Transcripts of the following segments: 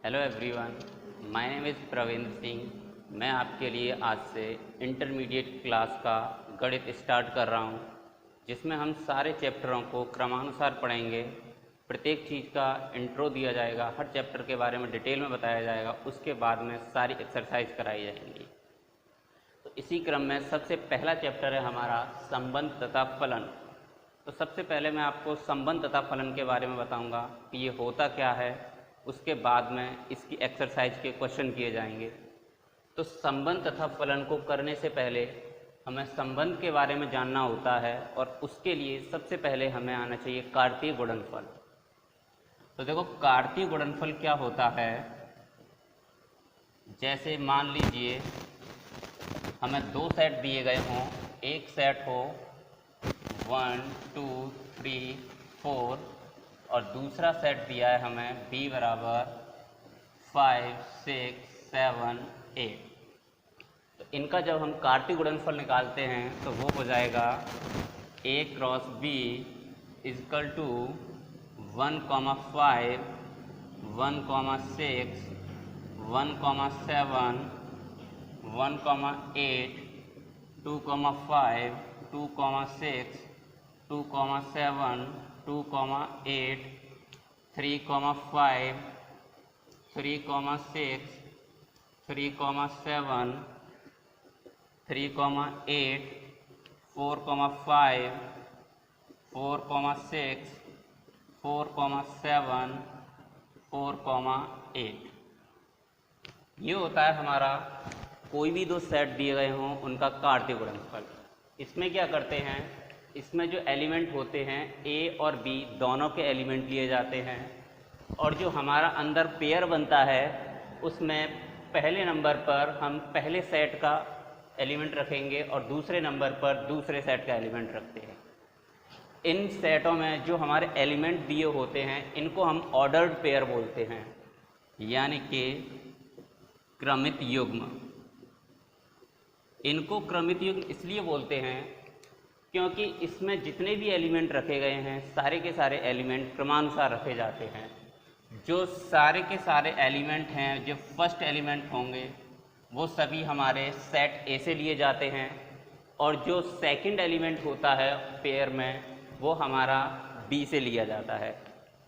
Hello everyone, my name is Praveen Singh. मैं आपके लिए आज से इंटरमीडिएट क्लास का गणित स्टार्ट कर रहा हूं, जिसमें हम सारे चैप्टरों को क्रमानुसार पढ़ेंगे। प्रत्येक चीज़ का इंट्रो दिया जाएगा, हर चैप्टर के बारे में डिटेल में बताया जाएगा, उसके बाद में सारी एक्सरसाइज कराई जाएंगी। तो इसी क्रम में सबसे पहला चैप्टर है हमारा संबंध तथा फलन। तो सबसे पहले मैं आपको संबंध तथा फलन के बारे में बताऊंगा कि ये होता क्या है। उसके बाद में इसकी एक्सरसाइज के क्वेश्चन किए जाएंगे। तो संबंध तथा फलन को करने से पहले हमें संबंध के बारे में जानना होता है, और उसके लिए सबसे पहले हमें आना चाहिए कार्तीय गुणनफल। तो देखो, कार्तीय गुणनफल क्या होता है। जैसे मान लीजिए हमें दो सेट दिए गए हों, एक सेट हो 1 2 3 4 और दूसरा सेट दिया है हमें b बराबर 5 6 7 8। तो इनका जब हम कार्तीय गुणनफल निकालते हैं तो वो हो जाएगा a cross b equal to 1, 5 1, 6 1, 7 1, 8 2, 5 2, 6 2, 7 2, 8 3, 5 3, 6 3, 7 3, 8 4, 5 4, 6 4, 7 4, 8। ये होता है हमारा कोई भी दो सेट दिए गए हों उनका कार्तीय गुणनफल। इसमें क्या करते हैं, इसमें जो एलिमेंट होते हैं a और b दोनों के एलिमेंट लिए जाते हैं, और जो हमारा अंदर पेयर बनता है उसमें पहले नंबर पर हम पहले सेट का एलिमेंट रखेंगे और दूसरे नंबर पर दूसरे सेट का एलिमेंट रखते हैं। इन सेटों में जो हमारे एलिमेंट दिए होते हैं इनको हम ऑर्डर्ड पेयर बोलते हैं, यानी कि क्रमित युग्म। इनको क्रमित युग्म इसलिए बोलते हैं क्योंकि इसमें जितने भी एलिमेंट रखे गए हैं सारे के सारे एलिमेंट क्रमानुसार रखे जाते हैं। जो सारे के सारे एलिमेंट हैं, जो फर्स्ट एलिमेंट होंगे वो सभी हमारे सेट ए से लिए जाते हैं, और जो सेकंड एलिमेंट होता है पेयर में वो हमारा बी से लिया जाता है।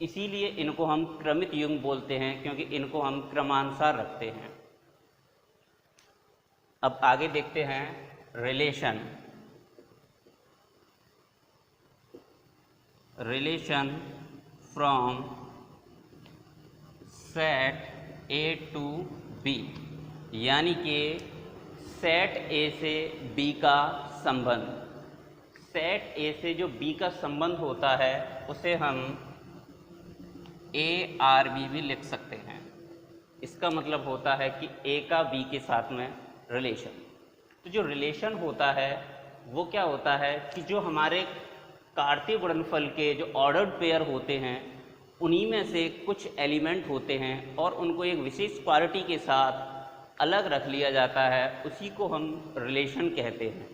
इसीलिए इनको हम क्रमित युग्म बोलते हैं, क्योंकि इनको हम क्रमानुसार रखते हैं। अब आगे देखते हैं relation. Relation from set A to B, यानी कि सेट ए से बी का संबंध। सेट ए से जो बी का संबंध होता है उसे हम ए आर बी भी लिख सकते हैं। इसका मतलब होता है कि ए का बी के साथ में रिलेशन। तो जो रिलेशन होता है वो क्या होता है कि जो हमारे कार्तीय गुणनफल के जो ऑर्डर्ड पेयर होते हैं उन्हीं में से कुछ एलिमेंट होते हैं और उनको एक विशेष क्वालिटी के साथ अलग रख लिया जाता है, उसी को हम रिलेशन कहते हैं।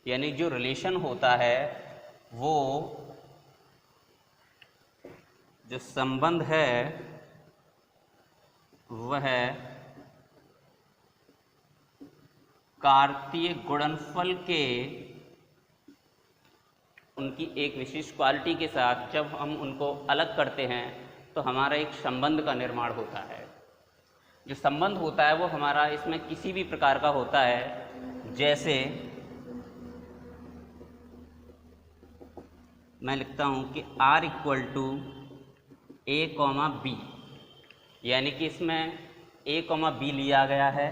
यानी जो रिलेशन होता है वो जो संबंध है वह कार्तीय गुणनफल के उनकी एक विशेष क्वालिटी के साथ जब हम उनको अलग करते हैं तो हमारा एक संबंध का निर्माण होता है। जो संबंध होता है वो हमारा इसमें किसी भी प्रकार का होता है। जैसे मैं लिखता हूं कि R equal to A, B, यानी कि इसमें A, B लिया गया है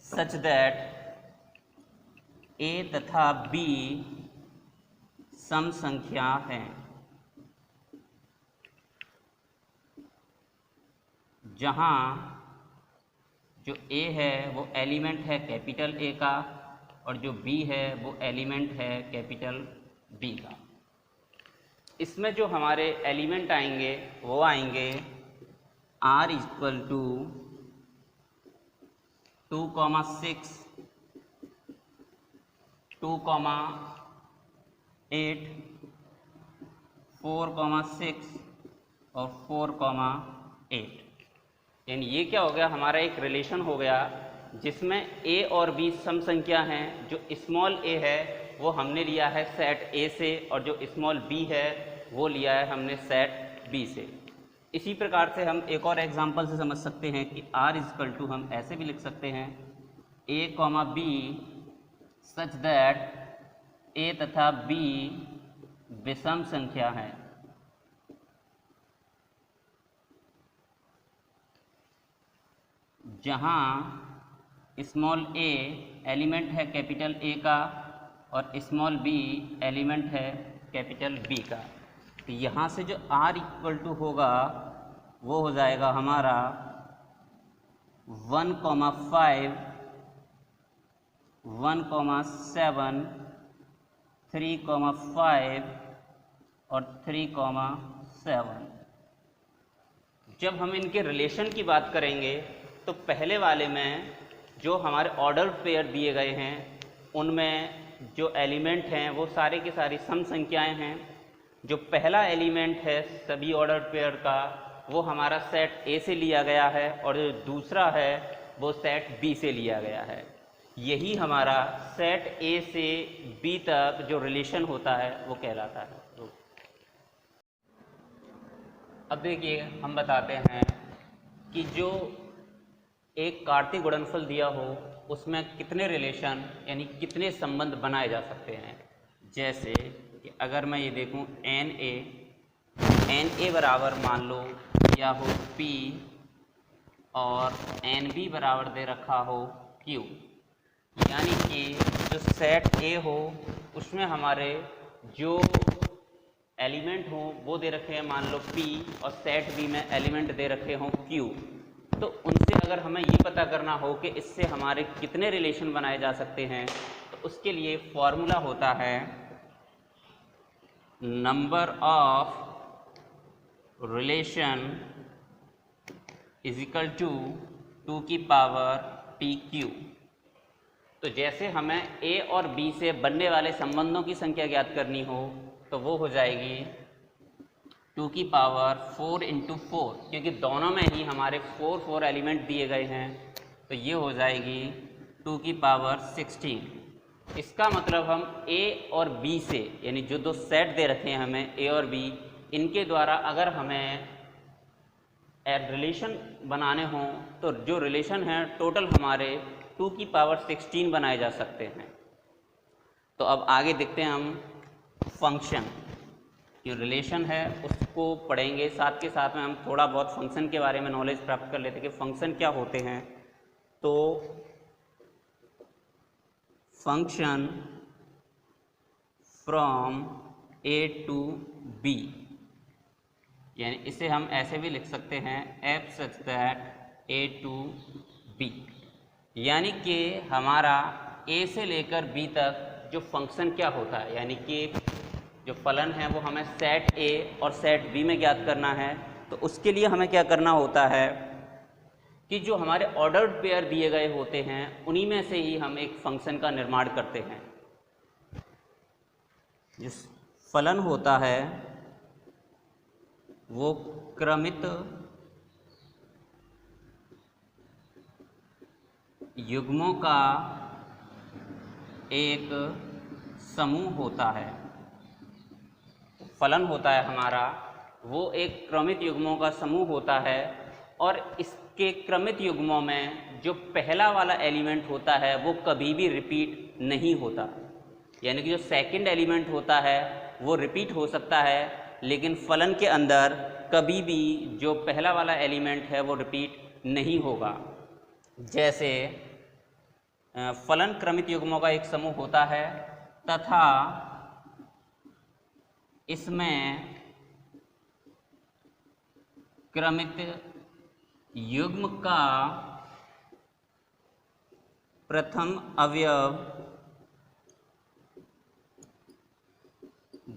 सच दैट A तथा B सम संख्या हैं। जहाँ जो A है वो एलिमेंट है कैपिटल A का, और जो B है वो एलिमेंट है कैपिटल B का। इसमें जो हमारे एलिमेंट आएंगे वो आएंगे R इक्वल टू 2, 6 2, 8 4, 6 और 4, 8। यानी ये क्या हो गया, हमारा एक रिलेशन हो गया जिसमें ए और बी सम संख्या हैं। जो स्मॉल ए है वो हमने लिया है सेट ए से, और जो स्मॉल बी है वो लिया है हमने सेट बी से। इसी प्रकार से हम एक और एग्जांपल से समझ सकते हैं कि आर इजकल टू हम ऐसे भी लिख सकते हैं ए कॉमा बी सच दैट ए तथा बी विषम संख्या है। जहाँ स्मॉल ए एलिमेंट है कैपिटल ए का और स्मॉल बी एलिमेंट है कैपिटल बी का। तो यहाँ से जो r इक्वल टू होगा वो हो जाएगा हमारा 1,5, 1,7, 3,5 और 3,7। जब हम इनके रिलेशन की बात करेंगे तो पहले वाले में जो हमारे ऑर्डर पेयर दिए गए हैं उनमें जो एलिमेंट हैं वो सारे के सारी सम संख्याएं हैं। जो पहला एलिमेंट है सभी ऑर्डर पेयर का वो हमारा सेट ए से लिया गया है, और जो दूसरा है वो सेट बी से लिया गया है। यही हमारा सेट ए से बी तक जो रिलेशन होता है वो कहलाता है। अब देखिए हम बताते हैं कि जो एक कार्तीय गुणनफल दिया हो उसमें कितने रिलेशन यानी कितने संबंध बनाए जा सकते हैं। जैसे कि अगर मैं ये देखूं एन ए बराबर मान लो या हो P और एन बी बराबर दे रखा हो Q, यानी कि जो सेट ए हो उसमें हमारे जो एलिमेंट हो वो दे रखे हैं मान लो P, और सेट बी में एलिमेंट दे रखे हों Q। तो उनसे अगर हमें ये पता करना हो कि इससे हमारे कितने रिलेशन बनाए जा सकते हैं तो उसके लिए फॉर्मूला होता है number of relation is equal to 2 की पावर PQ। तो जैसे हमें A और B से बनने वाले संबंधों की संख्या ज्ञात करनी हो तो वो हो जाएगी 2 की पावर 4 इंटू 4, क्योंकि दोनों में ही हमारे 4 एलिमेंट दिए गए हैं तो ये हो जाएगी 2 की पावर 16। इसका मतलब हम A और B से यानी जो दो सेट दे रखे हैं हमें A और B, इनके द्वारा अगर हमें रिलेशन बनाने हों तो जो रिलेशन हैं टोटल हमारे 2 की पावर 16 बनाए जा सकते हैं। तो अब आगे देखते हैं हम फंक्शन जो रिलेशन है उसको पढ़ेंगे, साथ के साथ में हम थोड़ा बहुत फंक्शन के बारे में नॉलेज प्राप्त कर लेते हैं कि फंक्शन क्या होते हैं। तो function from A to B, यानी इसे हम ऐसे भी लिख सकते हैं f such that A to B, यानी कि हमारा A से लेकर B तक जो फंक्शन क्या होता है, यानी कि जो फलन है वो हमें सेट A और सेट B में ज्ञात करना है। तो उसके लिए हमें क्या करना होता है कि जो हमारे ऑर्डर्ड पेयर दिए गए होते हैं उन्हीं में से ही हम एक फंक्शन का निर्माण करते हैं। जिस फलन होता है वो क्रमित युग्मों का एक समूह होता है। फलन होता है हमारा वो एक क्रमित युग्मों का समूह होता है, और इसके क्रमित युग्मों में जो पहला वाला एलिमेंट होता है वो कभी भी रिपीट नहीं होता। यानी कि जो सेकंड एलिमेंट होता है वो रिपीट हो सकता है, लेकिन फलन के अंदर कभी भी जो पहला वाला एलिमेंट है वो रिपीट नहीं होगा। जैसे फलन क्रमित युग्मों का एक समूह होता है तथा इसमें क्रमित युग्म का प्रथम अवयव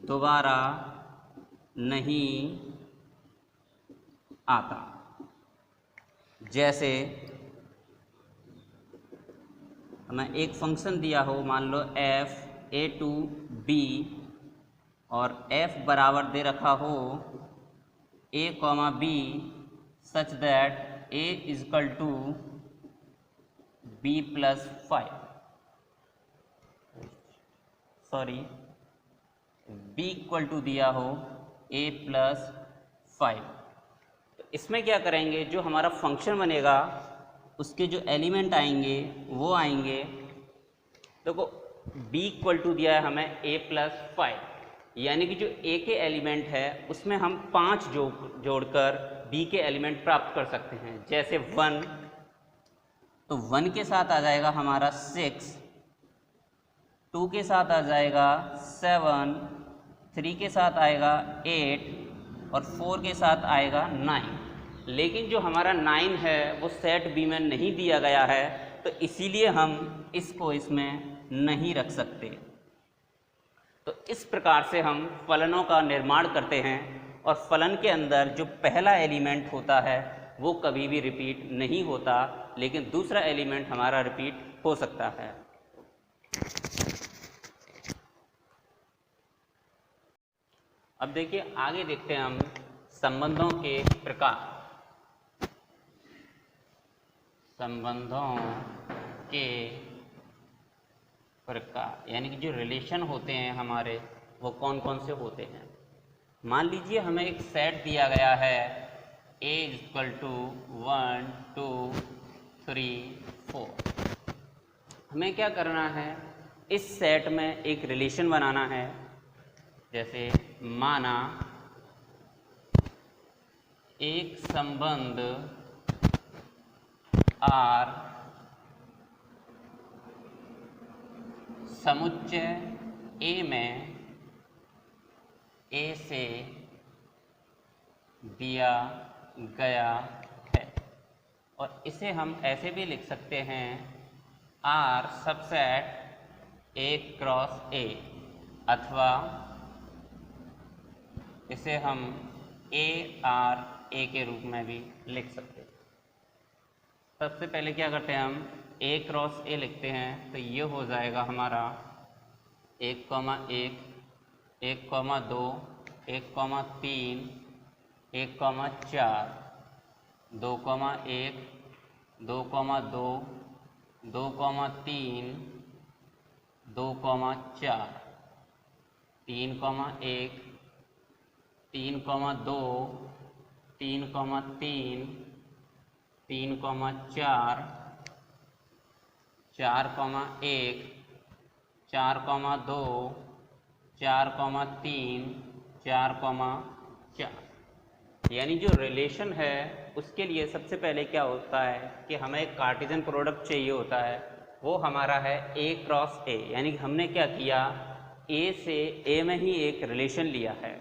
दोबारा नहीं आता। जैसे हमें एक फंक्शन दिया हो मान लो f A टू B और f बराबर दे रखा हो A, B such that a equal to b plus 5, sorry b equal to दिया हो a प्लस 5। तो इसमें क्या करेंगे, जो हमारा फंक्शन बनेगा उसके जो एलिमेंट आएंगे वो आएंगे, देखो b इक्वल टू दिया है हमें a प्लस 5, यानी कि जो a के एलिमेंट है उसमें हम 5 जोड़कर b के एलिमेंट प्राप्त कर सकते हैं। जैसे 1, तो 1 के साथ आ जाएगा हमारा 6, 2 के साथ आ जाएगा 7, 3 के साथ आएगा 8 और 4 के साथ आएगा 9। लेकिन जो हमारा 9 है वो सेट बी में नहीं दिया गया है, तो इसीलिए हम इसको इसमें नहीं रख सकते। तो इस प्रकार से हम फलनों का निर्माण करते हैं और फलन के अंदर जो पहला एलिमेंट होता है वो कभी भी रिपीट नहीं होता, लेकिन दूसरा एलिमेंट हमारा रिपीट हो सकता है। अब देखिए आगे देखते हैं हम संबंधों के प्रकार। संबंधों के प्रकार यानी कि जो रिलेशन होते हैं हमारे वो कौन कौन से होते हैं। मान लीजिए हमें एक सेट दिया गया है a इक्वल टू 1 2 3 4। हमें क्या करना है, इस सेट में एक रिलेशन बनाना है। जैसे माना एक संबंध R समुच्चय A में A से दिया गया है, और इसे हम ऐसे भी लिख सकते हैं R subset A cross A, अथवा इसे हम AR A के रूप में भी लिख सकते हैं। सबसे पहले क्या करते हैं, हम A क्रॉस A लिखते हैं, तो ये हो जाएगा हमारा 1, 1, 1, 2, 1, 3, 1, 4, 2, 1, 2, 2, 2, 3, 2, 4, 3, 1, 3, 2, 3, 3, 3, 4, 4, 1, 4, 2, 4, 3, 4, 4। यानी जो रिलेशन है उसके लिए सबसे पहले क्या होता है कि हमें एक कार्टेशियन प्रोडक्ट चाहिए होता है, वो हमारा है A क्रॉस A। यानी कि हमने क्या किया, A से A में ही एक रिलेशन लिया है।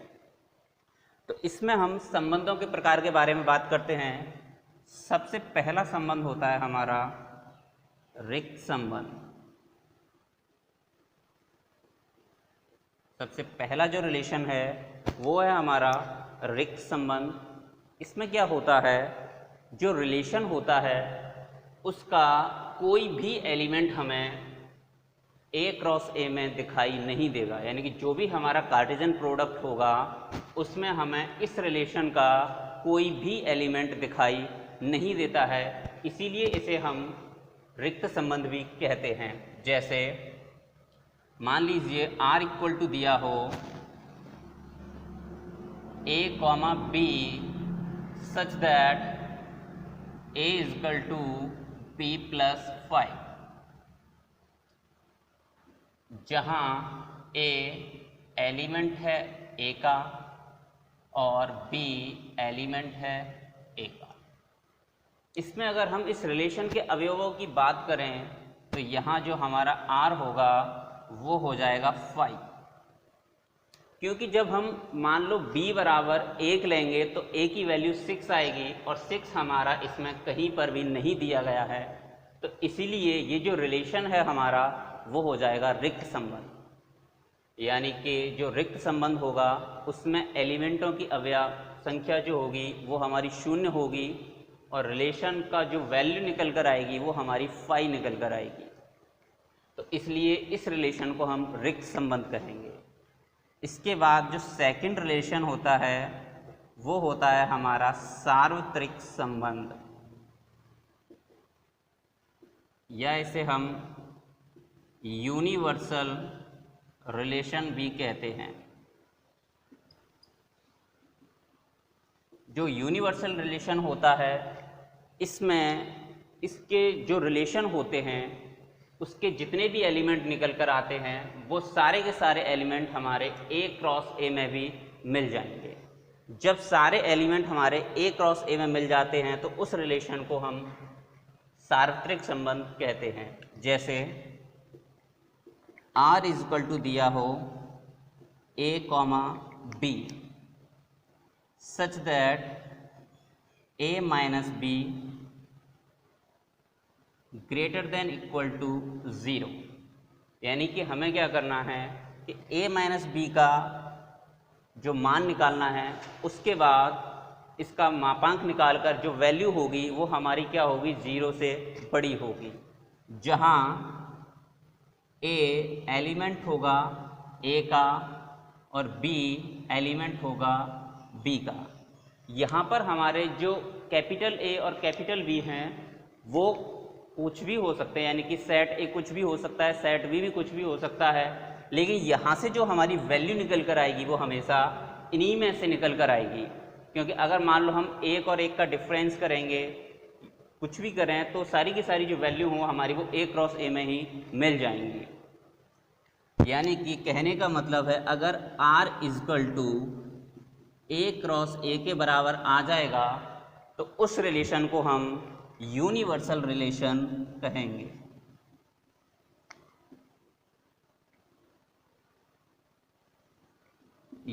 तो इसमें हम संबंधों के प्रकार के बारे में बात करते हैं। सबसे पहला संबंध होता है हमारा रिक्त संबंध। सबसे पहला जो रिलेशन है वो है हमारा रिक्त संबंध। इसमें क्या होता है, जो रिलेशन होता है उसका कोई भी एलिमेंट हमें A क्रॉस A में दिखाई नहीं देगा। यानी कि जो भी हमारा कार्टेशियन प्रोडक्ट होगा उसमें हमें इस रिलेशन का कोई भी एलिमेंट दिखाई नहीं देता है, इसीलिए इसे हम रिक्त संबंध भी कहते हैं। जैसे मान लीजिए R इक्वल टू दिया हो A comma B such that A equal to B plus 5, जहाँ A एलिमेंट है A का और B एलिमेंट है A का। इसमें अगर हम इस रिलेशन के अवयवों की बात करें तो यहाँ जो हमारा R होगा वो हो जाएगा 5, क्योंकि जब हम मान लो B बराबर 1 लेंगे तो A की वैल्यू 6 आएगी और 6 हमारा इसमें कहीं पर भी नहीं दिया गया है, तो इसीलिए ये जो रिलेशन है हमारा वो हो जाएगा रिक्त संबंध। यानी कि जो रिक्त संबंध होगा उसमें एलिमेंटों की अवयव संख्या जो होगी वो हमारी 0 होगी और रिलेशन का जो वैल्यू निकल कर आएगी वो हमारी 5 निकल कर आएगी। तो इसलिए इस रिलेशन को हम रिक्त संबंध कहेंगे। इसके बाद जो सेकंड रिलेशन होता है वो होता है हमारा सार्वत्रिक संबंध। या इसे हम यूनिवर्सल रिलेशन भी कहते हैं। जो यूनिवर्सल रिलेशन होता है, इसमें इसके जो रिलेशन होते हैं उसके जितने भी एलिमेंट निकल कर आते हैं वो सारे के सारे एलिमेंट हमारे ए क्रॉस ए में भी मिल जाएंगे। जब सारे एलिमेंट हमारे ए क्रॉस ए में मिल जाते हैं तो उस रिलेशन को हम सार्वत्रिक संबंध कहते हैं। जैसे R इज इक्वल टू दिया हो A, B such that A minus B greater than equal to 0। यानी कि हमें क्या करना है कि A माइनस बी का जो मान निकालना है उसके बाद इसका मापांक निकालकर जो वैल्यू होगी वो हमारी क्या होगी, 0 से बड़ी होगी। जहाँ A एलिमेंट होगा A का और B एलिमेंट होगा B का। यहाँ पर हमारे जो कैपिटल A और कैपिटल B हैं वो कुछ भी हो सकते हैं, यानी कि सेट A कुछ भी हो सकता है, सेट B भी कुछ भी हो सकता है, लेकिन यहाँ से जो हमारी वैल्यू निकल कर आएगी वो हमेशा इन्हीं में से निकल कर आएगी। क्योंकि अगर मान लो हम एक और एक का डिफरेंस करेंगे, कुछ भी करें, तो सारी की सारी जो वैल्यू हो हमारी वो A क्रॉस A में ही मिल जाएंगी। यानी कि कहने का मतलब है अगर R equal to A cross A के बराबर आ जाएगा तो उस रिलेशन को हम यूनिवर्सल रिलेशन कहेंगे।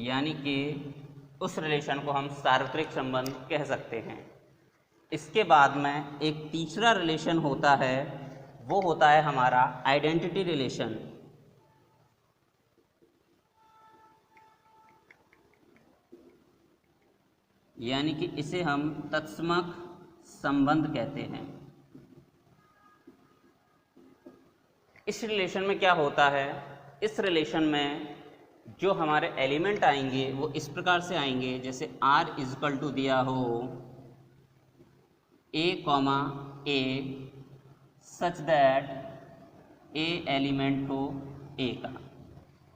यानी कि उस रिलेशन को हम सार्वत्रिक संबंध कह सकते हैं। इसके बाद में एक तीसरा रिलेशन होता है, वो होता है हमारा आइडेंटिटी रिलेशन। यानी कि इसे हम तत्समक संबंध कहते हैं। इस रिलेशन में क्या होता है, इस रिलेशन में जो हमारे एलिमेंट आएंगे वो इस प्रकार से आएंगे, जैसे R इजकल टू दिया हो A, A such that A element हो A का।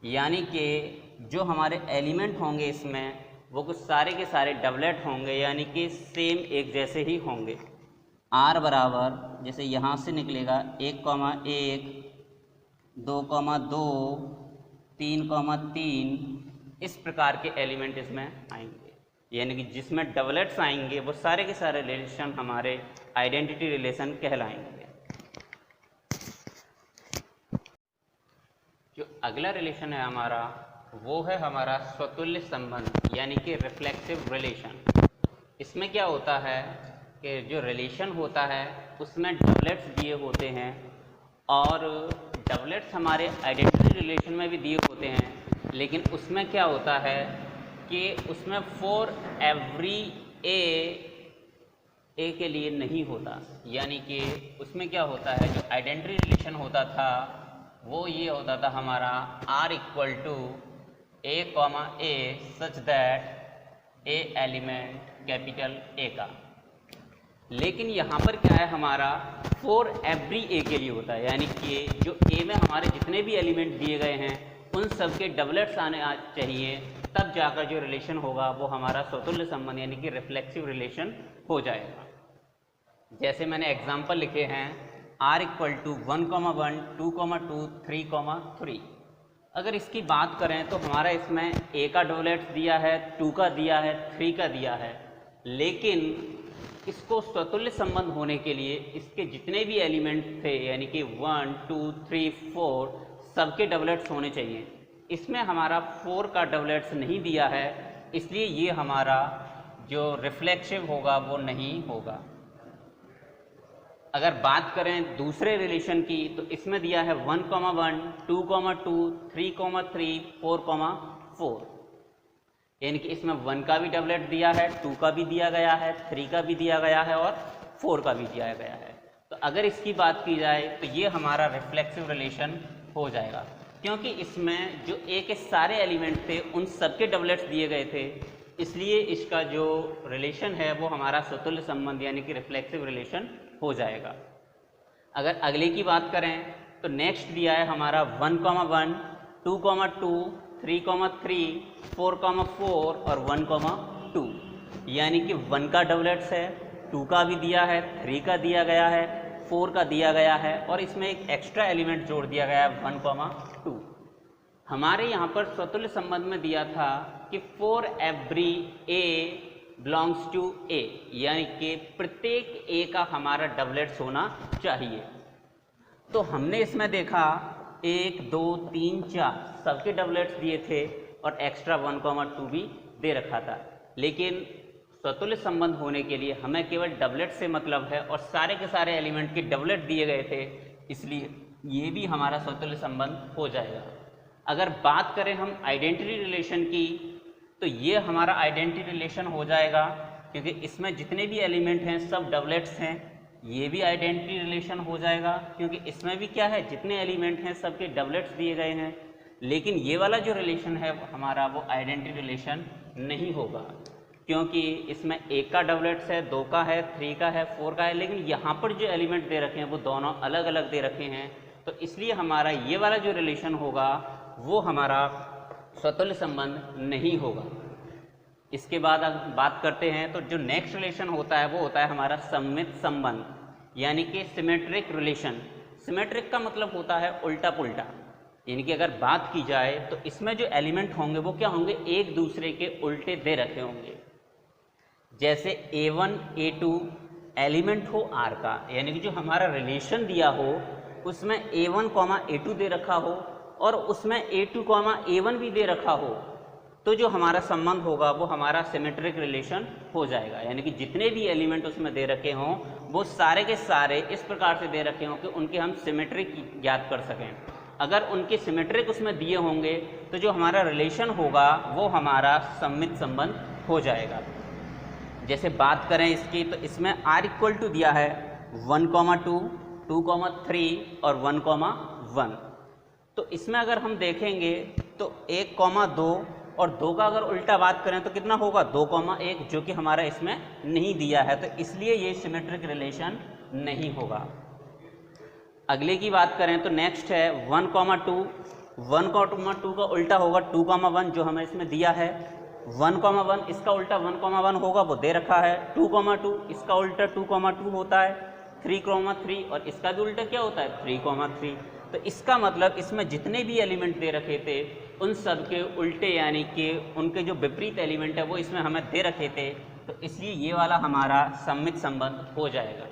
यानी कि जो हमारे एलिमेंट होंगे इसमें वो कुछ सारे के सारे डबलेट होंगे, यानी कि सेम एक जैसे ही होंगे। R बराबर जैसे यहाँ से निकलेगा 1, 1, 2, 2, 3, 3, इस प्रकार के एलिमेंट इसमें आएंगे। यानी कि जिसमें डबलेट्स आएंगे वो सारे के सारे रिलेशन हमारे आइडेंटिटी रिलेशन कहलाएंगे। जो अगला रिलेशन है हमारा वो है हमारा स्वतुल्य संबंध, यानी कि रिफ्लेक्सिव रिलेशन। इसमें क्या होता है कि जो रिलेशन होता है उसमें डबलेट्स दिए होते हैं और डबलेट्स हमारे आइडेंटिटी रिलेशन में भी दिए होते हैं, लेकिन उसमें क्या होता है कि उसमें फॉर एवरी ए के लिए नहीं होता। यानी कि उसमें क्या होता है, जो आइडेंटिटी रिलेशन होता था वो ये होता था हमारा R equal to A, A such that A element capital A का। लेकिन यहाँ पर क्या है, हमारा फॉर एवरी A के लिए होता है। यानी कि जो A में हमारे जितने भी एलिमेंट दिए गए हैं उन सब के डबलेट्स आने चाहिए, तब जाकर जो रिलेशन होगा वो हमारा स्वतुल्य संबंध यानी कि रिफ्लेक्सिव रिलेशन हो जाएगा। जैसे मैंने एग्जाम्पल लिखे हैं R इक्वल टू 1, 1, 2, 2, 3, 3। अगर इसकी बात करें तो हमारा इसमें A का डबलेट्स दिया है, 2 का दिया है, 3 का दिया है, लेकिन इसको स्वतुल्य संबंध होने के लिए इसके जितने भी एलिमेंट थे यानी कि 1, 2, 3, 4 सबके डबलेट्स होने चाहिए। इसमें हमारा 4 का डबलेट्स नहीं दिया है, इसलिए ये हमारा जो रिफ्लेक्सिव होगा वो नहीं होगा। अगर बात करें दूसरे रिलेशन की तो इसमें दिया है 1, 1, 2, 2, 3, 3, 4, 4, यानी कि इसमें 1 का भी डबलेट दिया है, 2 का भी दिया गया है, 3 का भी दिया गया है और 4 का भी दिया गया है। तो अगर इसकी बात की जाए तो ये हमारा रिफ्लेक्सिव रिलेशन हो जाएगा, क्योंकि इसमें जो A के सारे एलिमेंट थे उन सबके डबलेट्स दिए गए थे, इसलिए इसका जो रिलेशन है वो हमारा स्वतुल्य संबंध यानी कि रिफ्लेक्सिव रिलेशन हो जाएगा। अगर अगले की बात करें तो नेक्स्ट दिया है हमारा 1, 1, 2, 2, 3, 3, 4, 4 और 1, 2, यानी कि 1 का डबलेट्स है, 2 का भी दिया है, 3 का दिया गया है, 4 का दिया गया है और इसमें एक एक्स्ट्रा एलिमेंट जोड़ दिया गया है 1, 2। हमारे यहाँ पर स्वतुल्य संबंध में दिया था कि for every A belongs to A, यानी कि प्रत्येक ए का हमारा डबलेट्स होना चाहिए। तो हमने इसमें देखा 1, 2, 3, 4 सबके डबलेट्स दिए थे और एक्स्ट्रा 1, 2 भी दे रखा था, लेकिन स्वतुल्य संबंध होने के लिए हमें केवल डबलेट से मतलब है और सारे के सारे एलिमेंट के डबलेट दिए गए थे, इसलिए ये भी हमारा स्वतुल्य संबंध हो जाएगा। अगर बात करें हम आइडेंटिटी रिलेशन की, तो ये हमारा आइडेंटिटी रिलेशन हो जाएगा क्योंकि इसमें जितने भी एलिमेंट हैं सब डबलेट्स हैं। ये भी आइडेंटिटी रिलेशन हो जाएगा क्योंकि इसमें भी क्या है, जितने एलिमेंट हैं सबके डबलेट्स दिए गए हैं। लेकिन ये वाला जो रिलेशन है हमारा वो आइडेंटिटी रिलेशन नहीं होगा क्योंकि इसमें 1 का डबलेट्स है, 2 का है, 3 का है, 4 का है, लेकिन यहाँ पर जो एलिमेंट दे रखे हैं वो दोनों अलग अलग दे रखे हैं। तो इसलिए हमारा ये वाला जो रिलेशन होगा वो हमारा स्वतुल्य संबंध नहीं होगा। इसके बाद अगर बात करते हैं तो जो नेक्स्ट रिलेशन होता है वो होता है हमारा सममित संबंध, यानी कि सिमेट्रिक रिलेशन। सिमेट्रिक का मतलब होता है उल्टा पुल्टा, यानी कि अगर बात की जाए तो इसमें जो एलिमेंट होंगे वो क्या होंगे, एक दूसरे के उल्टे दे रखे होंगे। जैसे A1 A2 एलिमेंट हो R का, यानी कि जो हमारा रिलेशन दिया हो उसमें A1, A2 दे रखा हो और उसमें A2, A1 भी दे रखा हो, तो जो हमारा संबंध होगा वो हमारा सिमेट्रिक रिलेशन हो जाएगा। यानी कि जितने भी एलिमेंट उसमें दे रखे हों वो सारे के सारे इस प्रकार से दे रखे हों कि उनके हम सिमेट्रिक ज्ञात कर सकें। अगर उनके सिमेट्रिक उसमें दिए होंगे तो जो हमारा रिलेशन होगा वो हमारा सममित संबंध हो जाएगा। जैसे बात करें इसकी तो इसमें R इक्वल टू दिया है 1, 2, 2, 3 और 1, 1। तो इसमें अगर हम देखेंगे तो 1, 2 और 2 का अगर उल्टा बात करें तो कितना होगा 2, 1, जो कि हमारा इसमें नहीं दिया है, तो इसलिए ये सिमेट्रिक रिलेशन नहीं होगा। अगले की बात करें तो नेक्स्ट है 1, 2। 1, 2 का उल्टा होगा 2, 1 जो हमें इसमें दिया है। 1, 1 इसका उल्टा 1, 1 होगा, वो दे रखा है। 2, 2 इसका उल्टा 2, 2 होता है। 3, 3 और इसका भी उल्टा क्या होता है 3, 3। तो इसका मतलब इसमें जितने भी एलिमेंट दे रखे थे उन सब के उल्टे, यानी कि उनके जो विपरीत एलिमेंट है वो इसमें हमें दे रखे थे, तो इसलिए ये वाला हमारा सममित संबंध हो जाएगा।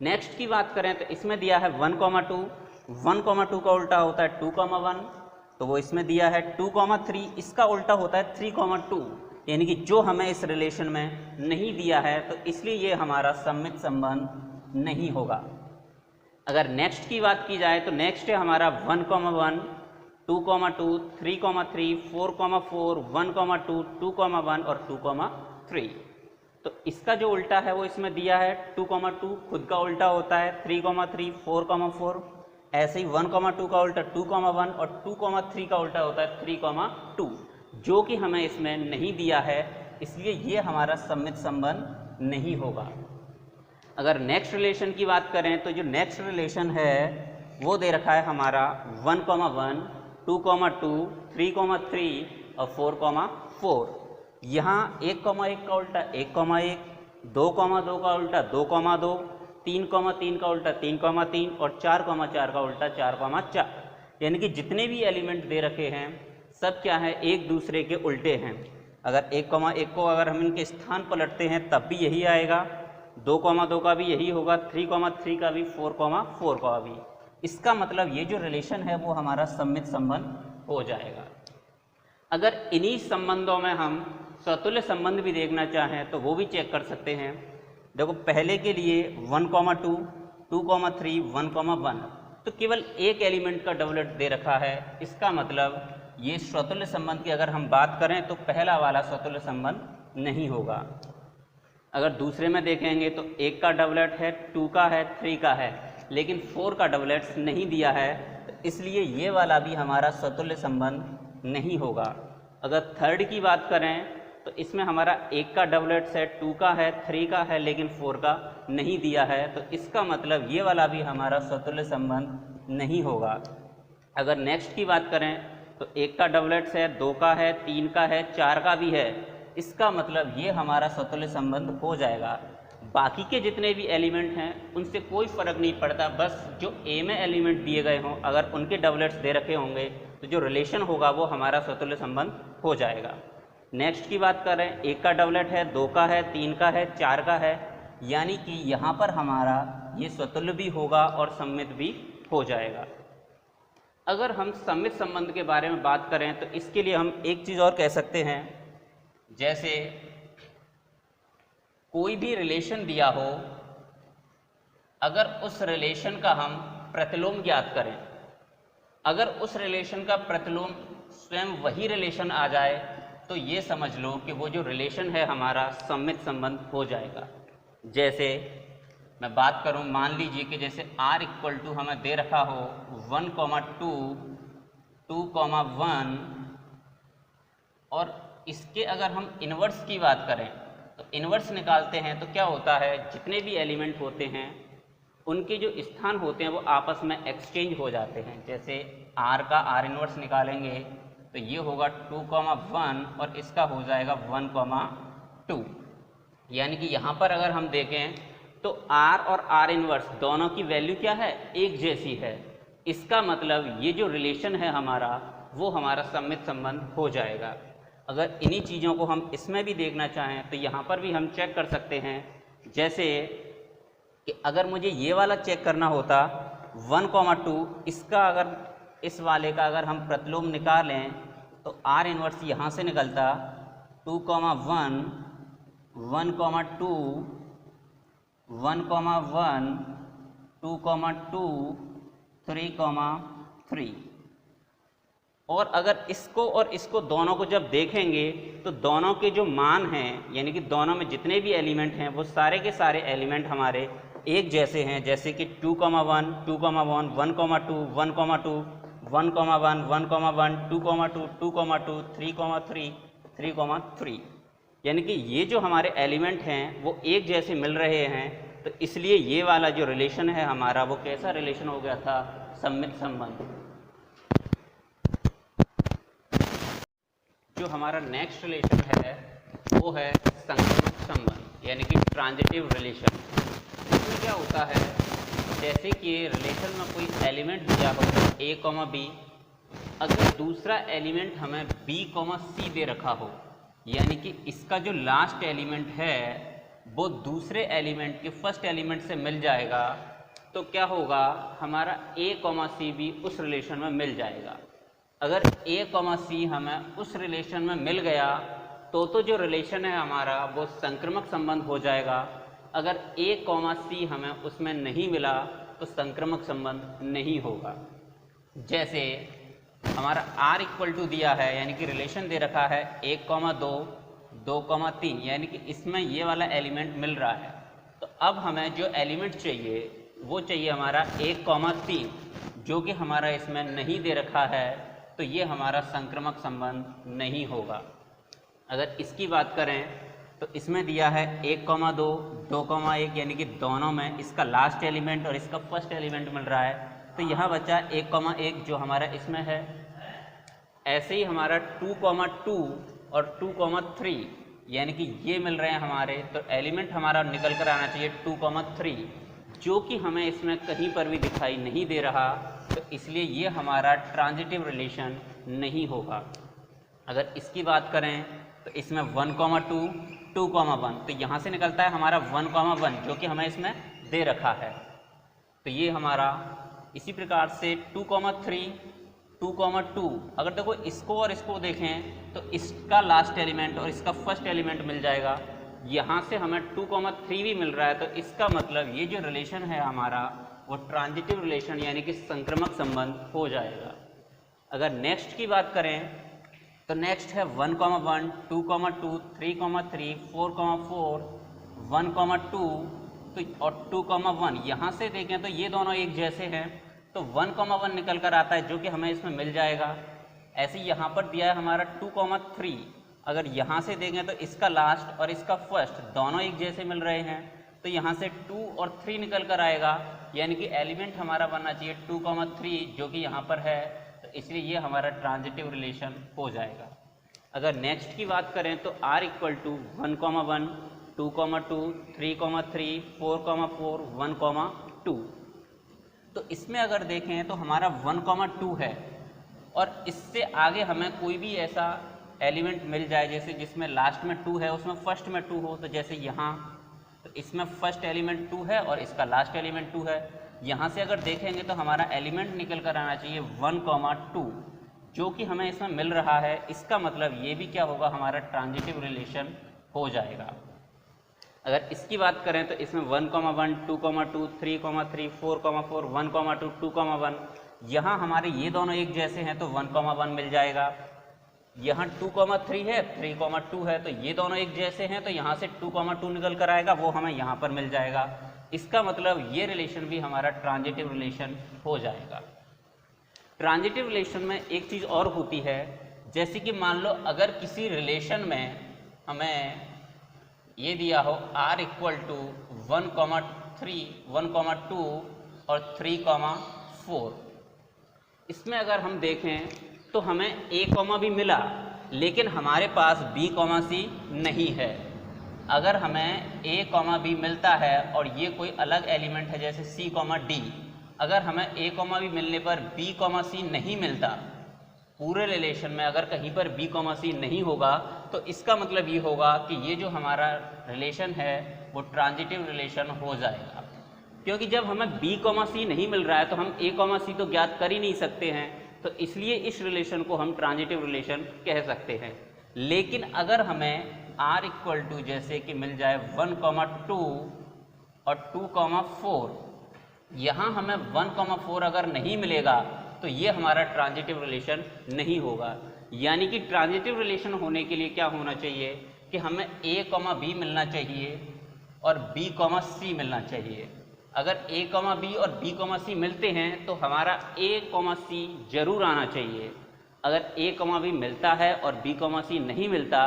नेक्स्ट की बात करें तो इसमें दिया है 1, 2। 1, 2 का उल्टा होता है 2, 1, तो वो इसमें दिया है 2, 3 इसका उल्टा होता है 3, 2, यानी कि जो हमें इस रिलेशन में नहीं दिया है, तो इसलिए ये हमारा सममित संबंध नहीं होगा। अगर नेक्स्ट की बात की जाए तो नेक्स्ट है हमारा 1, 1, 2, 2, 3, 3, 4, 4, 1, 2, 2, 1 और 2, 3। तो इसका जो उल्टा है वो इसमें दिया है 2, 2 खुद का उल्टा होता है 3, 3, 4, 4। ऐसे ही 1, 2 का उल्टा 2, 1 और 2, 3 का उल्टा होता है 3, 2, जो कि हमें इसमें नहीं दिया है, इसलिए ये हमारा सममित संबंध नहीं होगा। अगर नेक्स्ट रिलेशन की बात करें तो जो नेक्स्ट रिलेशन है वो दे रखा है हमारा 1, 1, 2, 2, 3, 3 और 4, 4। यहाँ 1, 1 का उल्टा 1, 1, 2, 2 का उल्टा 2, 2, 3, 3 का उल्टा 3, 3 और 4, 4 का उल्टा 4, 4। यानी कि जितने भी एलिमेंट दे रखे हैं सब क्या है, एक दूसरे के उल्टे हैं। अगर 1, 1 को अगर हम इनके स्थान पलटते हैं तब भी यही आएगा, 2, 2 का भी यही होगा, 3, 3 का भी, 4, 4 का भी। इसका मतलब ये जो रिलेशन है वो हमारा सममित संबंध हो जाएगा। अगर इन्हीं संबंधों में हम स्वतुल्य संबंध भी देखना चाहें तो वो भी चेक कर सकते हैं। देखो पहले के लिए 1, 2, 2, 3, 1, 1, तो केवल एक एलिमेंट का डबलेट दे रखा है। इसका मतलब ये स्वतुल्य संबंध की अगर हम बात करें तो पहला वाला स्वतुल्य संबंध नहीं होगा। अगर दूसरे में देखेंगे तो 1 का डबलेट है, 2 का है, 3 का है, लेकिन 4 का डबलेट्स नहीं दिया है, तो इसलिए ये वाला भी हमारा स्वतुल्य संबंध नहीं होगा। अगर थर्ड की बात करें तो इसमें हमारा 1 का डबलेट सेट, 2 का है, 3 का है, लेकिन 4 का नहीं दिया है। तो इसका मतलब ये वाला भी हमारा स्वतुल्य संबंध नहीं होगा। अगर नेक्स्ट की बात करें तो 1 का डबलेट्स है, 2 का है, 3 का है, 4 का भी है, इसका मतलब ये हमारा स्वतुल्य संबंध हो जाएगा। बाकी के जितने भी एलिमेंट हैं उनसे कोई फ़र्क नहीं पड़ता, बस जो ए में एलिमेंट दिए गए हों अगर उनके डबलेट्स दे रखे होंगे तो जो रिलेशन होगा वो हमारा स्वतुल्य संबंध हो जाएगा। नेक्स्ट की बात करें, 1 का डबलेट है, 2 का है, 3 का है, 4 का है, यानी कि यहाँ पर हमारा ये स्वतुल्य भी होगा और सममित भी हो जाएगा। अगर हम सममित संबंध के बारे में बात करें तो इसके लिए हम एक चीज़ और कह सकते हैं, जैसे कोई भी रिलेशन दिया हो, अगर उस रिलेशन का हम प्रतिलोम ज्ञात करें, अगर उस रिलेशन का प्रतिलोम स्वयं वही रिलेशन आ जाए तो ये समझ लो कि वो जो रिलेशन है हमारा सममित संबंध हो जाएगा। जैसे मैं बात करूं, मान लीजिए कि जैसे r इक्वल टू हमें दे रखा हो 1, 2, 2, 1, और इसके अगर हम इन्वर्स की बात करें तो इन्वर्स निकालते हैं तो क्या होता है, जितने भी एलिमेंट होते हैं उनके जो स्थान होते हैं वो आपस में एक्सचेंज हो जाते हैं। जैसे r का r इन्वर्स निकालेंगे तो ये होगा 2, 1 और इसका हो जाएगा 1, 2, यानी कि यहाँ पर अगर हम देखें तो r और r इन्वर्स दोनों की वैल्यू क्या है, एक जैसी है। इसका मतलब ये जो रिलेशन है हमारा वो हमारा सममित संबंध हो जाएगा। अगर इन्हीं चीज़ों को हम इसमें भी देखना चाहें तो यहाँ पर भी हम चेक कर सकते हैं। जैसे कि अगर मुझे ये वाला चेक करना होता 1, 2, इसका अगर इस वाले का अगर हम प्रतिलोम निकालें तो r इन्वर्स यहाँ से निकलता 2, 1, 1, 2, 1, 1, 2, 2, 3, 3। और अगर इसको और इसको दोनों को जब देखेंगे तो दोनों के जो मान हैं, यानी कि दोनों में जितने भी एलिमेंट हैं वो सारे के सारे एलिमेंट हमारे एक जैसे हैं। जैसे कि 2, 1, 2, 1, 1, 2, 1, 2, 1, 1, 1, 1, 2, 2, 2, 2, 3, 3, 3, यानी कि ये जो हमारे एलिमेंट हैं वो एक जैसे मिल रहे हैं। तो इसलिए ये वाला जो रिलेशन है हमारा वो कैसा रिलेशन हो गया था, सममित संबंध। जो हमारा नेक्स्ट रिलेशन है वो है संक्रमक संबंध, यानी कि ट्रांजिटिव रिलेशन। इसमें क्या होता है, जैसे कि रिलेशन में कोई एलिमेंट दिया हो a, b, अगर दूसरा एलिमेंट हमें b, c दे रखा हो, यानी कि इसका जो लास्ट एलिमेंट है वो दूसरे एलिमेंट के फर्स्ट एलिमेंट से मिल जाएगा, तो क्या होगा, हमारा a, c भी उस रिलेशन में मिल जाएगा। अगर a, c हमें उस रिलेशन में मिल गया तो जो रिलेशन है हमारा वो संक्रमक संबंध हो जाएगा। अगर a, c हमें उसमें नहीं मिला तो संक्रमक संबंध नहीं होगा। जैसे हमारा r इक्वल टू दिया है, यानी कि रिलेशन दे रखा है 1, 2, 2, 3, यानी कि इसमें ये वाला एलिमेंट मिल रहा है। तो अब हमें जो एलिमेंट चाहिए वो चाहिए हमारा 1, 3, जो कि हमारा इसमें नहीं दे रखा है, तो ये हमारा संक्रमक संबंध नहीं होगा। अगर इसकी बात करें तो इसमें दिया है 1, 2, 2, 1, यानी कि दोनों में इसका लास्ट एलिमेंट और इसका फर्स्ट एलिमेंट मिल रहा है, तो यहाँ बचा 1, 1 जो हमारा इसमें है। ऐसे ही हमारा 2, 2 और 2, 3, यानी कि ये मिल रहे हैं हमारे, तो एलिमेंट हमारा निकल कर आना चाहिए 2, 3, जो कि हमें इसमें कहीं पर भी दिखाई नहीं दे रहा, तो इसलिए ये हमारा ट्रांजिटिव रिलेशन नहीं होगा। अगर इसकी बात करें तो इसमें 1, 2, 2, 1, तो यहाँ से निकलता है हमारा 1, 1, जो कि हमें इसमें दे रखा है। तो ये हमारा इसी प्रकार से 2, 3, 2, 2, अगर देखो इसको और इसको देखें तो इसका लास्ट एलिमेंट और इसका फर्स्ट एलिमेंट मिल जाएगा। यहाँ से हमें 2, 3 भी मिल रहा है, तो इसका मतलब ये जो रिलेशन है हमारा वो ट्रांजिटिव रिलेशन यानी कि संक्रमक संबंध हो जाएगा। अगर नेक्स्ट की बात करें तो नेक्स्ट है 1, 1, 2, 2, 3, 3, 4, 4, 1, 2 तो और 2, 1, यहाँ से देखें तो ये दोनों एक जैसे हैं, तो 1, 1 निकल कर आता है जो कि हमें इसमें मिल जाएगा। ऐसे ही यहाँ पर दिया है हमारा 2, 3, अगर यहाँ से देखें तो इसका लास्ट और इसका फर्स्ट दोनों एक जैसे मिल रहे हैं, तो यहाँ से 2 और 3 निकल कर आएगा, यानी कि एलिमेंट हमारा बनना चाहिए 2, 3 जो कि यहाँ पर है, तो इसलिए ये हमारा ट्रांजिटिव रिलेशन हो जाएगा। अगर नेक्स्ट की बात करें तो r इक्वल टू 1, 1, 2, 2, 3, 3, 4, 4, 1, 2। तो इसमें अगर देखें तो हमारा 1, 2 है और इससे आगे हमें कोई भी ऐसा एलिमेंट मिल जाए जैसे जिसमें लास्ट में 2 है उसमें फर्स्ट में 2 हो, तो जैसे यहाँ तो इसमें फर्स्ट एलिमेंट 2 है और इसका लास्ट एलिमेंट 2 है। यहाँ से अगर देखेंगे तो हमारा एलिमेंट निकल कर आना चाहिए 1, 2 जो कि हमें इसमें मिल रहा है। इसका मतलब ये भी क्या होगा, हमारा ट्रांजिटिव रिलेशन हो जाएगा। अगर इसकी बात करें तो इसमें 1, 1, 2, 2, 3, 3, 4, 4, 1, 2, 2, 1, यहाँ हमारे ये दोनों एक जैसे हैं तो 1, 1 मिल जाएगा। यहाँ 2, 3 है, 3, 2 है, तो ये दोनों एक जैसे हैं तो यहाँ से 2, 2 निकल कर आएगा, वो हमें यहाँ पर मिल जाएगा। इसका मतलब ये रिलेशन भी हमारा ट्रांजिटिव रिलेशन हो जाएगा। ट्रांजिटिव रिलेशन में एक चीज़ और होती है, जैसे कि मान लो अगर किसी रिलेशन में हमें ये दिया हो r इक्वल टू 1, 3, 1, 2 और 3, 4, इसमें अगर हम देखें तो हमें a, भी मिला लेकिन हमारे पास b, c नहीं है। अगर हमें a, b मिलता है और ये कोई अलग एलिमेंट है जैसे c, d, अगर हमें a, b मिलने पर b, c नहीं मिलता, पूरे रिलेशन में अगर कहीं पर b, c नहीं होगा, तो इसका मतलब ये होगा कि ये जो हमारा रिलेशन है वो ट्रांजिटिव रिलेशन हो जाएगा। क्योंकि जब हमें b, c नहीं मिल रहा है तो हम a, c तो ज्ञात कर ही नहीं सकते हैं, तो इसलिए इस रिलेशन को हम ट्रांजिटिव रिलेशन कह सकते हैं। लेकिन अगर हमें r इक्वल टू जैसे कि मिल जाए 1, 2 और 2, 4, यहाँ हमें 1, 4 अगर नहीं मिलेगा तो ये हमारा ट्रांजिटिव रिलेशन नहीं होगा। यानी कि ट्रांजिटिव रिलेशन होने के लिए क्या होना चाहिए कि हमें a, b मिलना चाहिए और b, c मिलना चाहिए। अगर a, b और b, c मिलते हैं तो हमारा a, c जरूर आना चाहिए। अगर a, b मिलता है और b, c नहीं मिलता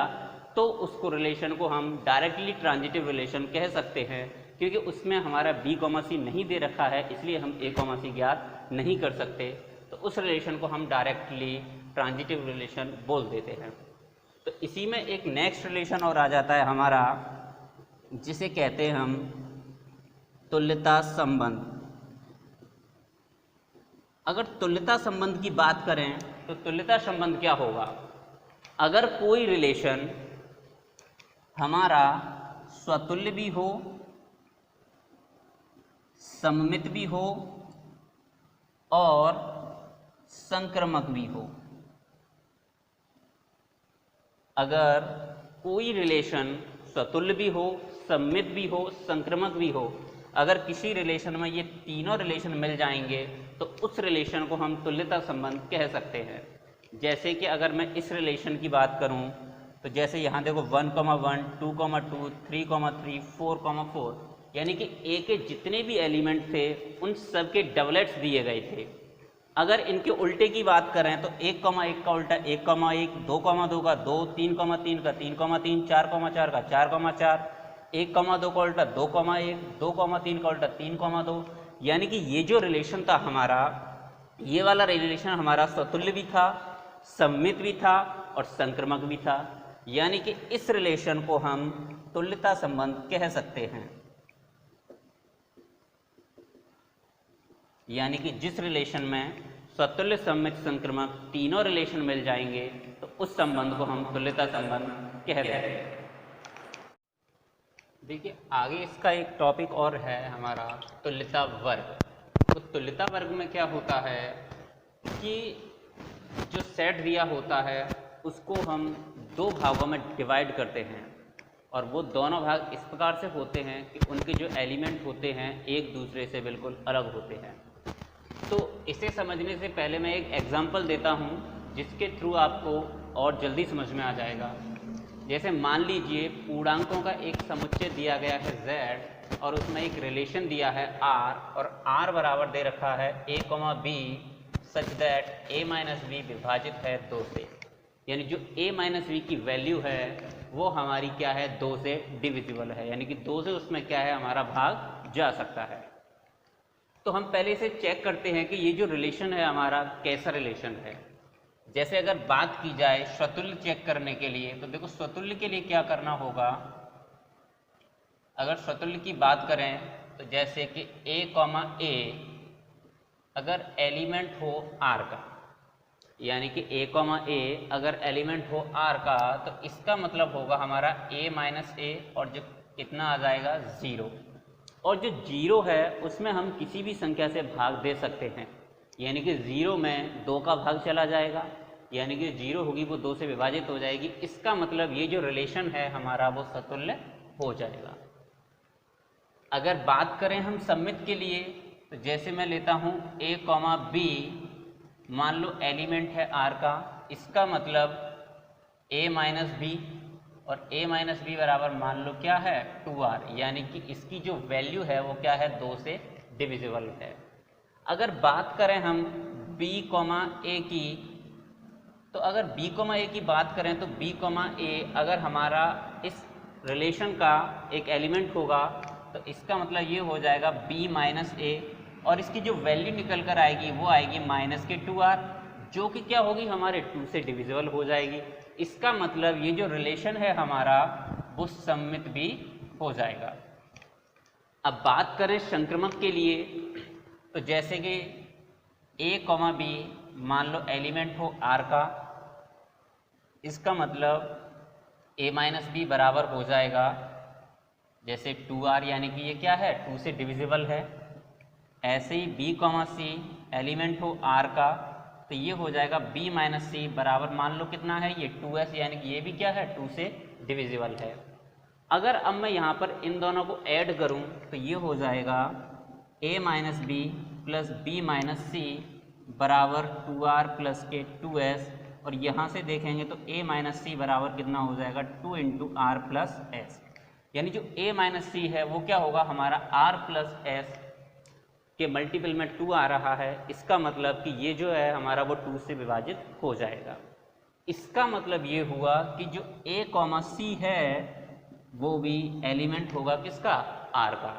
तो उसको रिलेशन को हम डायरेक्टली ट्रांजिटिव रिलेशन कह सकते हैं, क्योंकि उसमें हमारा b, c नहीं दे रखा है, इसलिए हम a, c ज्ञात नहीं कर सकते। तो उस रिलेशन को हम डायरेक्टली ट्रांजिटिव रिलेशन बोल देते हैं। तो इसी में एक नेक्स्ट रिलेशन और आ जाता है हमारा, जिसे कहते हैं हम तुल्यता संबंध। अगर तुल्यता संबंध की बात करें तो तुल्यता संबंध क्या होगा, अगर कोई रिलेशन हमारा स्वतुल्य भी हो, सममित भी हो और संक्रमक भी हो। अगर कोई रिलेशन स्वतुल्य भी हो, सममित भी हो, संक्रमक भी हो, अगर किसी रिलेशन में ये तीनों रिलेशन मिल जाएंगे तो उस रिलेशन को हम तुल्यता संबंध कह सकते हैं। जैसे कि अगर मैं इस रिलेशन की बात करूं तो जैसे यहाँ देखो 1, 1, 2, 2, 3, 3, 4, 4, यानी कि a के जितने भी एलिमेंट थे उन सब के डबलेट्स दिए गए थे। अगर इनके उल्टे की बात करें तो 1, 1 का उल्टा 1, 1, 2, 2 का 2, 3, 3 का 3, 3, 4, 4 का 4, 4, 1, 2 का उल्टा 2, 1, 2, 3 का उल्टा 3, 2। यानी कि ये जो रिलेशन था हमारा, ये वाला रिलेशन हमारा स्वतुल्य भी था, सममित भी था और संक्रमक भी था। यानी कि इस रिलेशन को हम तुल्यता संबंध कह सकते हैं। यानी कि जिस रिलेशन में स्वतुल्य, सममित, संक्रमक तीनों रिलेशन मिल जाएंगे तो उस संबंध को हम तुल्यता संबंध कहते हैं। देखिए आगे इसका एक टॉपिक और है हमारा तुल्यता वर्ग। तो तुल्यता वर्ग में क्या होता है कि जो सेट दिया होता है उसको हम दो भागों में डिवाइड करते हैं, और वो दोनों भाग इस प्रकार से होते हैं कि उनके जो एलिमेंट होते हैं एक दूसरे से बिल्कुल अलग होते हैं। तो इसे समझने से पहले मैं एक एग्जांपल देता हूँ जिसके थ्रू आपको और जल्दी समझ में आ जाएगा। जैसे मान लीजिए पूर्णांकों का एक समुच्चय दिया गया है z और उसमें एक रिलेशन दिया है r, और r बराबर दे रखा है a, b such that a - b विभाजित है 2 से। यानी जो a माइनस बी की वैल्यू है वो हमारी क्या है, 2 से डिविजिबल है, यानी कि 2 से उसमें क्या है हमारा भाग जा सकता है। तो हम पहले इसे चेक करते हैं कि ये जो रिलेशन है हमारा कैसा रिलेशन है। जैसे अगर बात की जाए स्वतुल्य चेक करने के लिए, तो देखो स्वतुल्य के लिए क्या करना होगा। अगर स्वतुल्य की बात करें तो जैसे कि a, अगर एलिमेंट हो r का, यानी कि a, अगर एलिमेंट हो r का, तो इसका मतलब होगा हमारा a माइनस a, और जो कितना आ जाएगा 0, और जो 0 है उसमें हम किसी भी संख्या से भाग दे सकते हैं, यानी कि 0 में 2 का भाग चला जाएगा, यानी कि 0 होगी वो 2 से विभाजित हो जाएगी। इसका मतलब ये जो रिलेशन है हमारा वो स्वतुल्य हो जाएगा। अगर बात करें हम सममित के लिए, तो जैसे मैं लेता हूँ a, b, मान लो एलिमेंट है r का, इसका मतलब a माइनस बी, और a माइनस बी बराबर मान लो क्या है 2r, यानी कि इसकी जो वैल्यू है वो क्या है 2 से डिविजिबल है। अगर बात करें हम b, a की, तो अगर b, a की बात करें तो b, a अगर हमारा इस रिलेशन का एक एलिमेंट होगा, तो इसका मतलब ये हो जाएगा b माइनस a, और इसकी जो वैल्यू निकल कर आएगी वो आएगी माइनस के 2r, जो कि क्या होगी हमारे 2 से डिविजिबल हो जाएगी। इसका मतलब ये जो रिलेशन है हमारा वो सममित भी हो जाएगा। अब बात करें संक्रमक के लिए, तो जैसे कि a, b मान लो एलिमेंट हो r का, इसका मतलब a माइनस बी बराबर हो जाएगा जैसे 2r, यानी कि ये क्या है 2 से डिविजिबल है। ऐसे ही b, c एलिमेंट हो r का, तो ये हो जाएगा b माइनस c बराबर मान लो कितना है ये 2s, यानी कि ये भी क्या है 2 से डिविजिबल है। अगर अब मैं यहाँ पर इन दोनों को ऐड करूँ तो ये हो जाएगा a minus B plus b minus c बराबर 2r प्लस के 2s, और यहाँ से देखेंगे तो a माइनस सी बराबर कितना हो जाएगा 2 इंटू आर प्लस एस, यानी जो a माइनस सी है वो क्या होगा हमारा r प्लस एस के मल्टीपल में 2 आ रहा है। इसका मतलब कि ये जो है हमारा वो 2 से विभाजित हो जाएगा। इसका मतलब ये हुआ कि जो a, c है वो भी एलिमेंट होगा किसका, r का,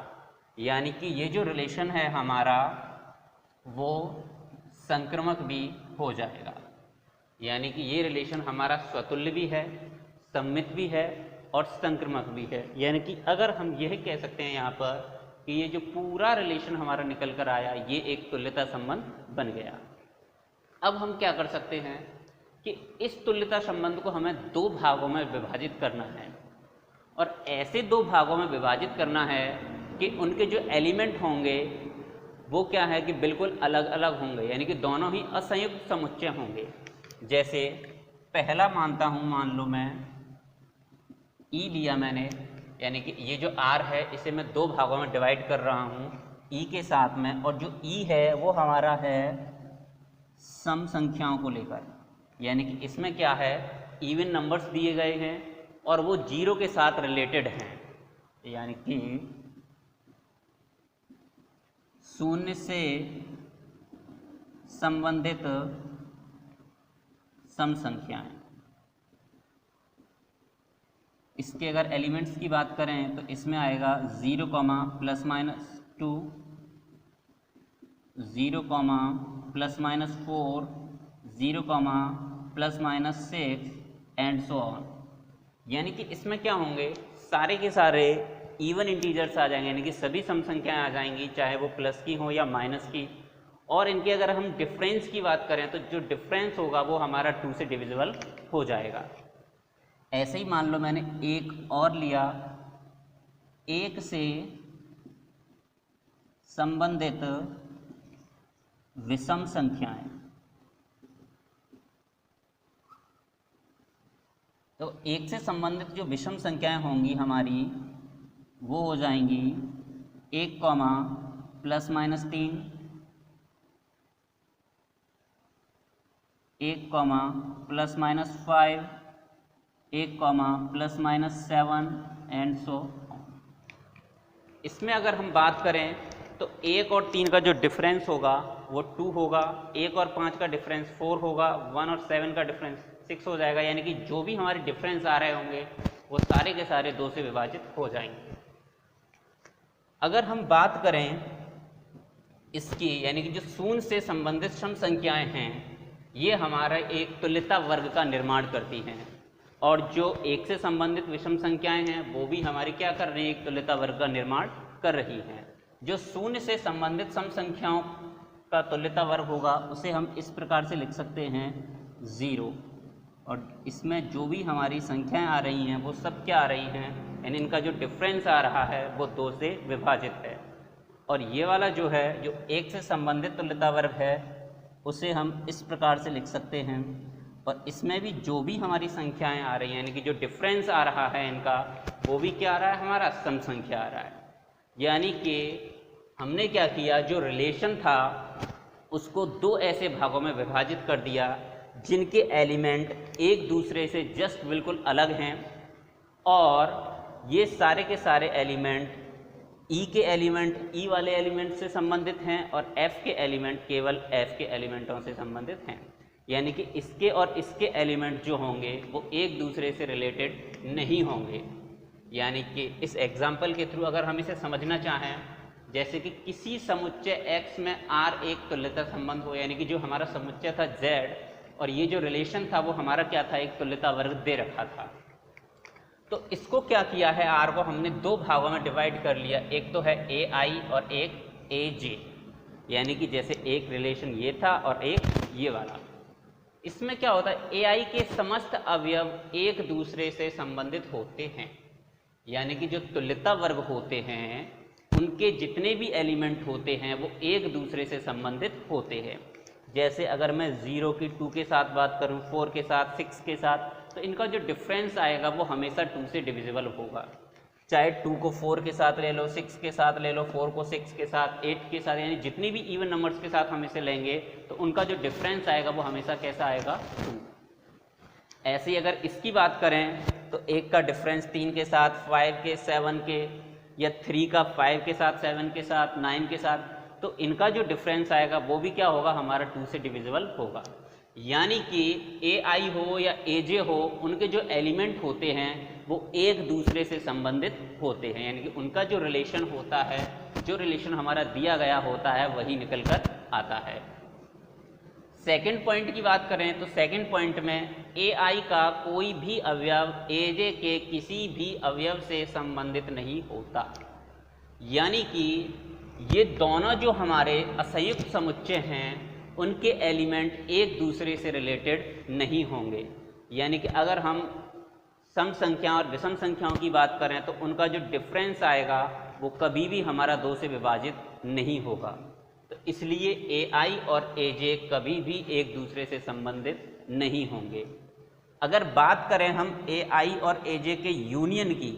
यानी कि ये जो रिलेशन है हमारा वो संक्रमक भी हो जाएगा, यानी कि ये रिलेशन हमारा स्वतुल्य भी है, सममित भी है और संक्रमक भी है। यानी कि अगर हम यह कह सकते हैं यहाँ पर कि ये जो पूरा रिलेशन हमारा निकल कर आया ये एक तुल्यता संबंध बन गया। अब हम क्या कर सकते हैं कि इस तुल्यता संबंध को हमें 2 भागों में विभाजित करना है, और ऐसे 2 भागों में विभाजित करना है कि उनके जो एलिमेंट होंगे वो क्या है कि बिल्कुल अलग अलग होंगे, यानी कि दोनों ही असंयुक्त समुच्चय होंगे। जैसे पहला मानता हूँ, मान लो मैं E लिया मैंने, यानी कि ये जो R है इसे मैं 2 भागों में डिवाइड कर रहा हूँ E के साथ में, और जो E है वो हमारा है सम संख्याओं को लेकर, यानी कि इसमें क्या है इवन नंबर्स दिए गए हैं और वो 0 के साथ रिलेटेड हैं, यानी कि 0 से संबंधित सम संख्याएं। इसके अगर एलिमेंट्स की बात करें तो इसमें आएगा 0, plus minus 2, 0, plus minus 4, 0, plus minus 6 and so on. यानी कि इसमें क्या होंगे सारे के सारे इवन इंटीजर्स आ जाएंगे, यानी कि सभी सम संख्याएं आ जाएंगी, चाहे वो प्लस की हो या माइनस की। और इनके अगर हम डिफरेंस की बात करें तो जो डिफरेंस होगा वो हमारा 2 से डिविजिबल हो जाएगा। ऐसे ही मान लो मैंने एक और लिया, 1 से संबंधित विषम संख्याएं, तो 1 से संबंधित जो विषम संख्याएं होंगी हमारी वो हो जाएंगी 1, plus minus 3, 1, plus minus 5, 1, plus minus 7 and so. इसमें अगर हम बात करें तो 1 और 3 का जो डिफरेंस होगा वो 2 होगा, 1 और 5 का डिफरेंस 4 होगा, 1 और 7 का डिफरेंस 6 हो जाएगा, यानी कि जो भी हमारे डिफरेंस आ रहे होंगे वो सारे के सारे 2 से विभाजित हो जाएंगे। अगर हम बात करें इसकी, यानी कि जो शून्य से संबंधित सम संख्याएं हैं ये हमारा एक तुल्यता वर्ग का निर्माण करती हैं, और जो 1 से संबंधित विषम संख्याएं हैं वो भी हमारी क्या कर रही है, एक तुल्यता वर्ग का निर्माण कर रही हैं। जो शून्य से संबंधित सम संख्याओं का तुल्यता वर्ग होगा उसे हम इस प्रकार से लिख सकते हैं 0, और इसमें जो भी हमारी संख्याएं आ रही हैं वो सब क्या आ रही हैं, यानी इनका जो डिफरेंस आ रहा है वो 2 से विभाजित है। और ये वाला जो है, जो 1 से संबंधित तुल्यता वर्ग है उसे हम इस प्रकार से लिख सकते हैं, और इसमें भी जो भी हमारी संख्याएं आ रही हैं, यानी कि जो डिफरेंस आ रहा है इनका, वो भी क्या आ रहा है, हमारा सम संख्या आ रहा है। यानी कि हमने क्या किया, जो रिलेशन था उसको 2 ऐसे भागों में विभाजित कर दिया जिनके एलिमेंट एक दूसरे से जस्ट बिल्कुल अलग हैं, और ये सारे के सारे एलिमेंट ई के एलिमेंट ई वाले एलिमेंट से संबंधित हैं और एफ के एलिमेंट केवल एफ के एलिमेंटों से संबंधित हैं। यानी कि इसके और इसके एलिमेंट जो होंगे वो एक दूसरे से रिलेटेड नहीं होंगे। यानी कि इस एग्जाम्पल के थ्रू अगर हम इसे समझना चाहें, जैसे कि किसी समुच्चय x में R एक तुल्यता संबंध हो, यानी कि जो हमारा समुच्चय था Z और ये जो रिलेशन था वो हमारा क्या था, एक तुल्यता वर्ग दे रखा था। तो इसको क्या किया है, R को हमने 2 भागों में डिवाइड कर लिया, एक तो है AI और एक AJ, यानी कि जैसे एक रिलेशन ये था और एक ये वाला। इसमें क्या होता है, AI के समस्त अवयव एक दूसरे से संबंधित होते हैं, यानी कि जो तुल्यता वर्ग होते हैं उनके जितने भी एलिमेंट होते हैं वो एक दूसरे से संबंधित होते हैं। जैसे अगर मैं 0 की 2 के साथ बात करूं, 4 के साथ, 6 के साथ, तो इनका जो डिफरेंस आएगा वो हमेशा 2 से डिविजिबल होगा। चाहे 2 को 4 के साथ ले लो, 6 के साथ ले लो, 4 को 6 के साथ, 8 के साथ, यानी जितनी भी इवन नंबर्स के साथ हम इसे लेंगे तो उनका जो डिफरेंस आएगा वो हमेशा कैसा आएगा, 2। ऐसे ही अगर इसकी बात करें तो 1 का डिफरेंस 3 के साथ, 5 के, 7 के, या 3 का 5 के साथ, 7 के साथ, 9 के साथ, तो इनका जो डिफरेंस आएगा वो भी क्या होगा, हमारा 2 से डिविजिबल होगा। यानी कि AI हो या AJ हो, उनके जो एलिमेंट होते हैं वो एक दूसरे से संबंधित होते हैं, यानी कि उनका जो रिलेशन होता है, जो रिलेशन हमारा दिया गया होता है वही निकल कर आता है। सेकंड पॉइंट की बात करें तो सेकंड पॉइंट में AI का कोई भी अवयव AJ के किसी भी अवयव से संबंधित नहीं होता। यानी कि ये दोनों जो हमारे असंयुक्त समुच्चय हैं उनके एलिमेंट एक दूसरे से रिलेटेड नहीं होंगे। यानी कि अगर हम सम संख्या और विषम संख्याओं की बात करें तो उनका जो डिफरेंस आएगा वो कभी भी हमारा 2 से विभाजित नहीं होगा। तो इसलिए AI और AJ कभी भी एक दूसरे से संबंधित नहीं होंगे। अगर बात करें हम AI और AJ के यूनियन की,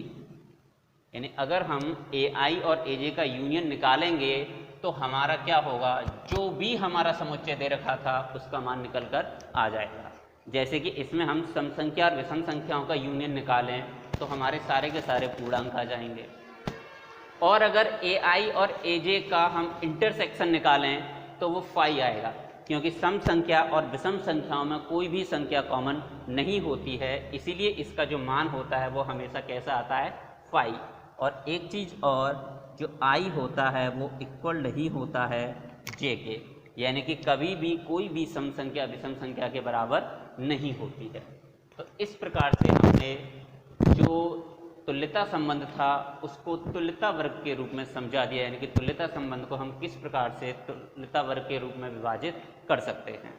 यानी अगर हम AI और AJ का यूनियन निकालेंगे तो हमारा क्या होगा, जो भी हमारा समुच्चय दे रखा था उसका मान निकल कर आ जाएगा। जैसे कि इसमें हम सम संख्या और विषम संख्याओं का यूनियन निकालें तो हमारे सारे के सारे पूर्णांक आ जाएंगे। और अगर AI और AJ का हम इंटरसेक्शन निकालें तो वो 5 आएगा, क्योंकि सम संख्या और विषम संख्याओं में कोई भी संख्या कॉमन नहीं होती है, इसीलिए इसका जो मान होता है वो हमेशा कैसा आता है, 5। और एक चीज़ और, जो I होता है वो इक्वल नहीं होता है J के, यानी कि कभी भी कोई भी सम संख्या विषम संख्या के बराबर नहीं होती है। तो इस प्रकार से हमने जो तुल्यता संबंध था उसको तुल्यता वर्ग के रूप में समझा दिया, यानी कि तुल्यता संबंध को हम किस प्रकार से तुल्यता वर्ग के रूप में विभाजित कर सकते हैं।